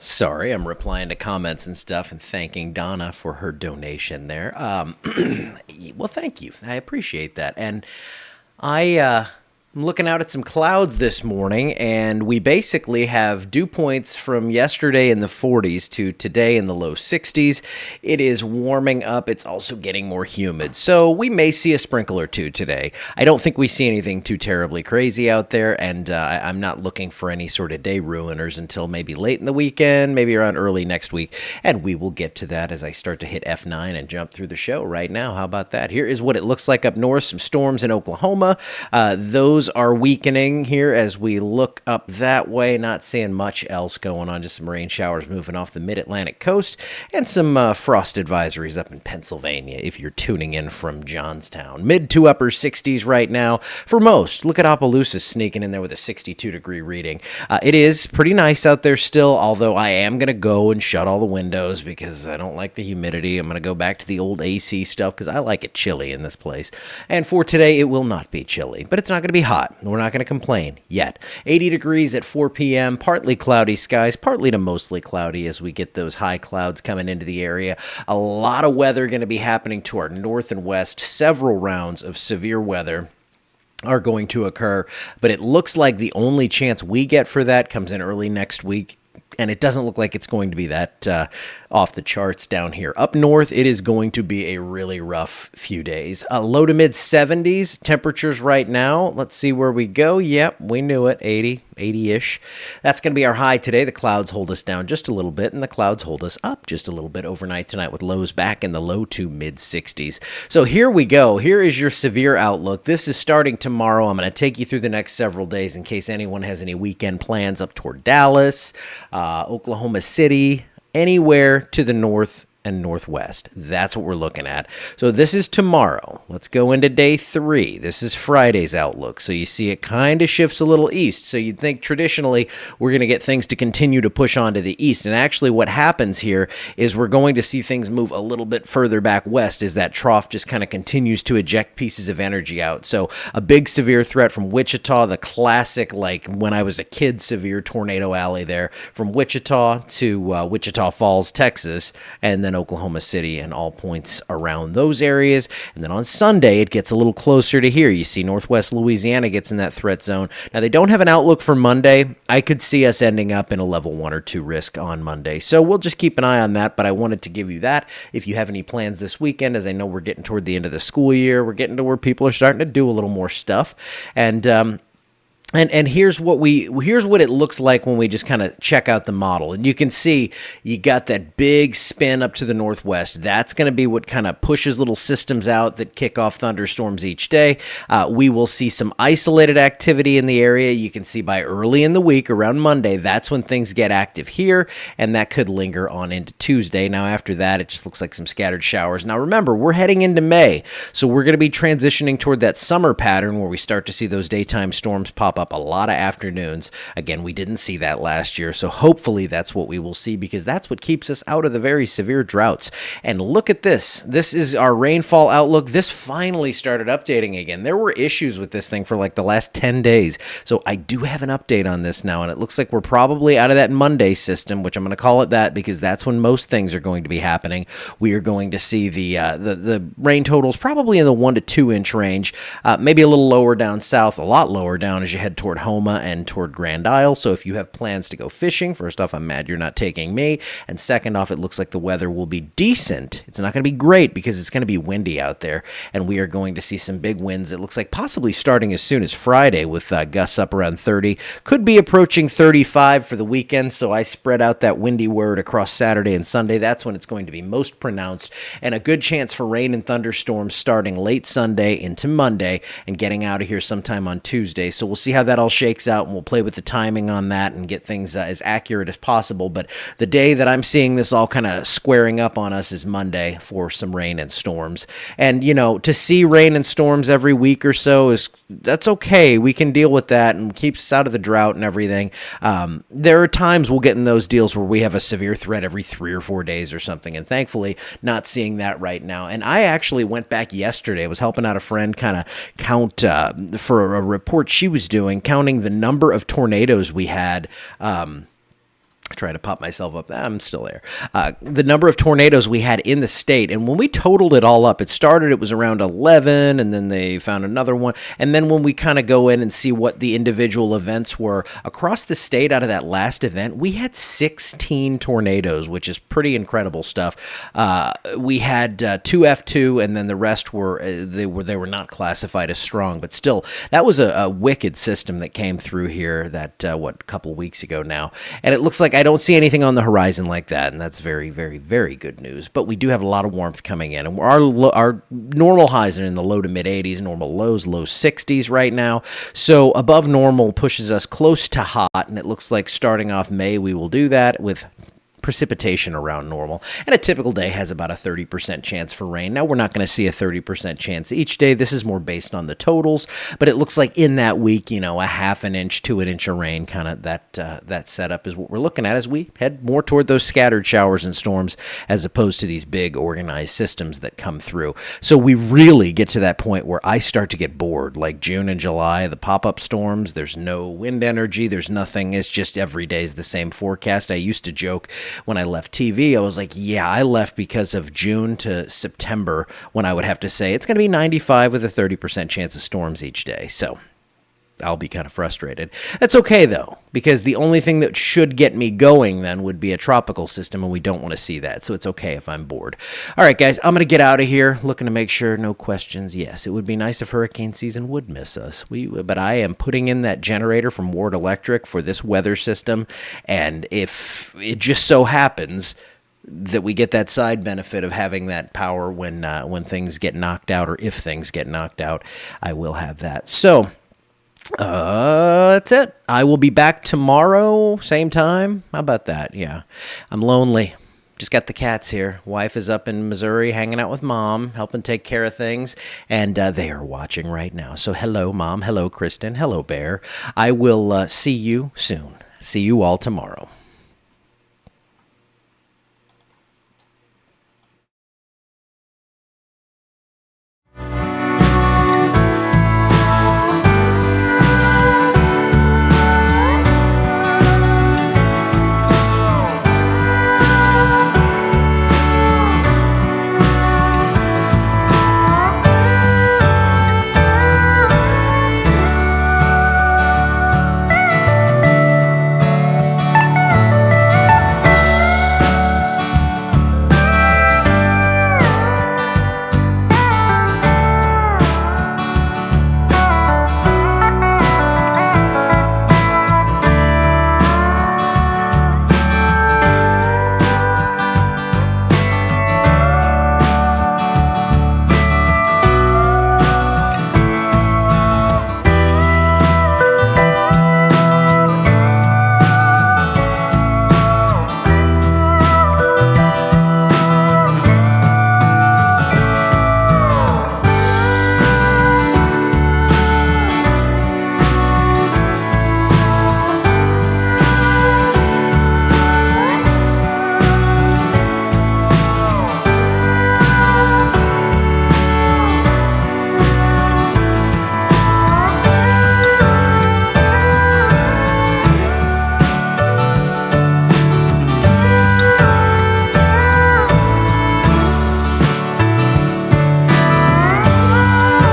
Sorry, I'm replying to comments and stuff and thanking Donna for her donation there. Well, thank you. I appreciate that. And I'm looking out at some clouds this morning, and we basically have dew points from yesterday in the 40s to today in the low 60s. It is warming up. It's also getting more humid. So we may see a sprinkle or two today. I don't think we see anything too terribly crazy out there, and I'm not looking for any sort of day ruiners until maybe late in the weekend, maybe around early next week. And we will get to that as I start to hit F9 and jump through the show right now. How about that? Here is what it looks like up north. Some storms in Oklahoma. Those are weakening here as we look up that way. Not seeing much else going on. Just some rain showers moving off the mid-Atlantic coast and some frost advisories up in Pennsylvania if you're tuning in from Johnstown. Mid to upper 60s right now for most. Look at Opelousas sneaking in there with a 62-degree reading. It is pretty nice out there still, although I am going to go and shut all the windows because I don't like the humidity. I'm going to go back to the old AC stuff because I like it chilly in this place. And for today, it will not be chilly, but it's not going to be hot. We're not going to complain yet. 80 degrees at 4 p.m., partly cloudy skies, partly to mostly cloudy as we get those high clouds coming into the area. A lot of weather going to be happening to our north and west. Several rounds of severe weather are going to occur, but it looks like the only chance we get for that comes in early next week. And it doesn't look like it's going to be that off the charts down here. Up north, it is going to be a really rough few days. Low to mid 70s temperatures right now. Let's see where we go. Yep, we knew it. 80-ish. That's going to be our high today. The clouds hold us down just a little bit, and the clouds hold us up just a little bit overnight tonight with lows back in the low to mid 60s. So here we go. Here is your severe outlook. This is starting tomorrow. I'm going to take you through the next several days in case anyone has any weekend plans up toward Dallas, Oklahoma City, anywhere to the north and northwest. That's what we're looking at. So this is tomorrow. Let's go into day 3. This is Friday's outlook. So you see it kind of shifts a little east. So you'd think traditionally we're going to get things to continue to push on to the east. And actually what happens here is we're going to see things move a little bit further back west as that trough just kind of continues to eject pieces of energy out. So a big severe threat from Wichita, the classic, like when I was a kid, severe tornado alley there from Wichita to Wichita Falls, Texas, and then Oklahoma City and all points around those areas. And then on Sunday, it gets a little closer to here. You see Northwest Louisiana gets in that threat zone. Now, they don't have an outlook for Monday. I could see us ending up in a level 1 or 2 risk on Monday. So we'll just keep an eye on that, but I wanted to give you that. If you have any plans this weekend, as I know we're getting toward the end of the school year, we're getting to where people are starting to do a little more stuff. And here's what it looks like when we just kind of check out the model. And you can see you got that big spin up to the northwest. That's going to be what kind of pushes little systems out that kick off thunderstorms each day. We will see some isolated activity in the area. You can see by early in the week, around Monday, that's when things get active here, and that could linger on into Tuesday. Now, after that, it just looks like some scattered showers. Now, remember, we're heading into May, so we're going to be transitioning toward that summer pattern where we start to see those daytime storms pop up a lot of afternoons. Again, we didn't see that last year, so hopefully that's what we will see because that's what keeps us out of the very severe droughts. And look at this. This is our rainfall outlook. This finally started updating again. There were issues with this thing for like the last 10 days, so I do have an update on this now, and it looks like we're probably out of that Monday system, which I'm going to call it that because that's when most things are going to be happening. We are going to see the rain totals probably in the 1 to 2 inch range, maybe a little lower down south, a lot lower down as you head toward Homa and toward Grand Isle. So if you have plans to go fishing, first off, I'm mad you're not taking me. And second off, it looks like the weather will be decent. It's not going to be great because it's going to be windy out there. And we are going to see some big winds. It looks like possibly starting as soon as Friday with gusts up around 30. Could be approaching 35 for the weekend. So I spread out that windy word across Saturday and Sunday. That's when it's going to be most pronounced. And a good chance for rain and thunderstorms starting late Sunday into Monday and getting out of here sometime on Tuesday. So we'll see how that all shakes out, and we'll play with the timing on that and get things as accurate as possible. But the day that I'm seeing this all kind of squaring up on us is Monday for some rain and storms. And, you know, to see rain and storms every week or so that's okay. We can deal with that and keeps us out of the drought and everything. There are times we'll get in those deals where we have a severe threat every 3 or 4 days or something, and thankfully not seeing that right now. And I actually went back yesterday. I was helping out a friend kind of count for a report she was doing, counting the number of tornadoes we had try to pop myself up. I'm still there. The number of tornadoes we had in the state, and when we totaled it all up, it was around 11, and then they found another one. And then when we kind of go in and see what the individual events were across the state out of that last event, we had 16 tornadoes, which is pretty incredible stuff. We had 2 F2, and then the rest they were not classified as strong, but still, that was a wicked system that came through here a couple of weeks ago now. And it looks like I don't see anything on the horizon like that, and that's very, very, very good news. But we do have a lot of warmth coming in, and our normal highs are in the low to mid 80s, normal lows, low 60s right now. So above normal pushes us close to hot, and it looks like starting off May we will do that with precipitation around normal, and a typical day has about a 30% chance for rain. Now, we're not going to see a 30% chance each day. This is more based on the totals, but it looks like in that week, a half an inch to an inch of rain, kind of that setup is what we're looking at as we head more toward those scattered showers and storms as opposed to these big organized systems that come through. So we really get to that point where I start to get bored, like June and July, the pop-up storms, there's no wind energy, there's nothing, it's just every day is the same forecast. I used to joke when I left TV, I was like, yeah, I left because of June to September when I would have to say it's going to be 95 with a 30% chance of storms each day. So I'll be kind of frustrated. That's okay, though, because the only thing that should get me going then would be a tropical system, and we don't want to see that. So it's okay if I'm bored. All right, guys, I'm going to get out of here, looking to make sure no questions. Yes, it would be nice if hurricane season would miss us. But I am putting in that generator from Ward Electric for this weather system, and if it just so happens that we get that side benefit of having that power when things get knocked out, or if things get knocked out, I will have that. So that's it. I will be back tomorrow, same time. How about that? Yeah. I'm lonely. Just got the cats here. Wife is up in Missouri hanging out with Mom, helping take care of things, and they are watching right now. So hello, Mom. Hello, Kristen. Hello, Bear. I will see you soon. See you all tomorrow.